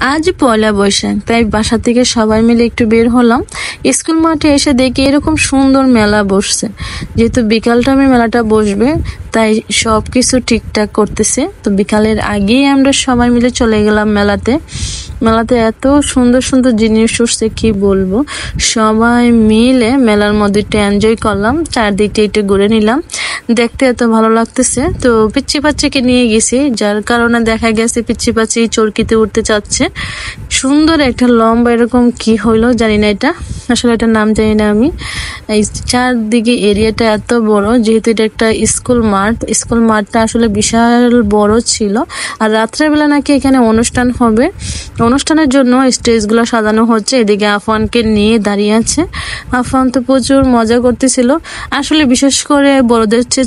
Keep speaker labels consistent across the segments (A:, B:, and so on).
A: আজ পয়লা বৈশাখ, তাই বাসা থেকে সবাই মিলে একটু বের হলাম। স্কুল মাঠে এসে দেখি এরকম সুন্দর মেলা বসছে। যেহেতু বিকাল টাইমে মেলাটা বসবে, তাই সবকিছু ঠিকঠাক করতেছে। তো বিকালের আগেই আমরা সবাই মিলে চলে গেলাম মেলাতে। মেলাতে এত সুন্দর সুন্দর জিনিস উঠছে কি বলবো। সবাই মিলে মেলার মধ্যে একটু এনজয় করলাম, চারদিকটা একটু ঘুরে নিলাম। দেখতে এত ভালো লাগতেছে। তো পিচ্ছি পাচ্ছিকে নিয়ে গেছি, যার কারণে দেখা গেছে পিচ্ছি পাচ্ছি চরকিতে উঠতে চাচ্ছে। সুন্দর একটা লম্বা এরকম কি হইলো জানি না, এটা আসলে এটার নাম জানি না আমি। এই চারদিকে এরিয়াটা এত বড়, যেহেতু এটা একটা স্কুল মাঠ, স্কুল মাঠটা আসলে বিশাল বড় ছিল। আর রাত্রেবেলা নাকি এখানে অনুষ্ঠান হবে, অনুষ্ঠানের জন্য স্টেজগুলো সাজানো হচ্ছে। এদিকে আফানকে নিয়ে দাঁড়িয়ে আছে। আফান তো প্রচুর মজা করতেছিল। আসলে বিশেষ করে বড়দের চেয়ে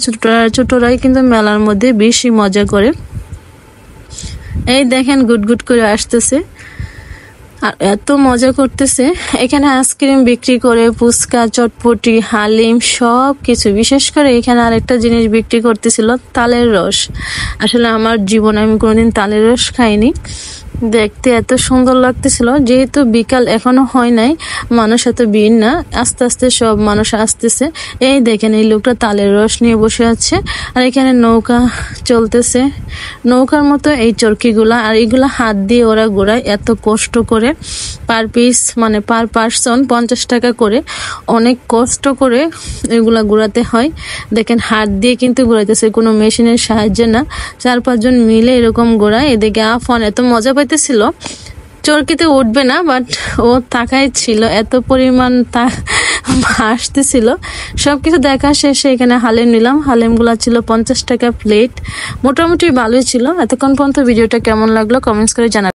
A: ছোটরাই কিন্তু মেলার মধ্যে বেশি মজা করে। এই দেখেন গুট করে আসতেছে আর এত মজা করতেছে। এখানে আইসক্রিম বিক্রি করে, ফুচকা, চটপটি, হালিম সব কিছু। বিশেষ করে এখানে আরেকটা জিনিস বিক্রি করতেছিল, তালের রস। আসলে আমার জীবনে আমি কোনোদিন তালের রস খাইনি। দেখতে এত সুন্দর লাগতেছিল। যেহেতু বিকাল এখনো হয় নাই, মানুষ এত ভিড় না, আস্তে আস্তে সব মানুষ আসতেছে। এই দেখেন এই লোকটা তালের রস নিয়ে বসে আছে। আর এখানে নৌকা চলতেছে, নৌকার মতো এই চরকিগুলা। আর এগুলা হাত দিয়ে ওরা ঘোরায় এত কষ্ট করে। পার পিস মানে পার পার্সন 50 টাকা করে। অনেক কষ্ট করে এগুলা ঘোরাতে হয়। দেখেন হাত দিয়ে কিন্তু ঘোরাইতেছে, কোনো মেশিনের সাহায্যে না। 4-5 জন মিলে এরকম ঘোরায়। এদিকে আফান এত মজা পাইতেছিল, চরকিতে উঠবে না, বাট ও তাকাই ছিল, এত পরিমাণ হাসতেছিল। সবকিছু দেখা শেষে এখানে হালিম নিলাম। হালিম গুলা ছিল 50 টাকা প্লেট। মোটামুটি ভালোই ছিল। এতক্ষণ পর্যন্ত ভিডিওটা কেমন লাগলো কমেন্টস করে জানাবেন।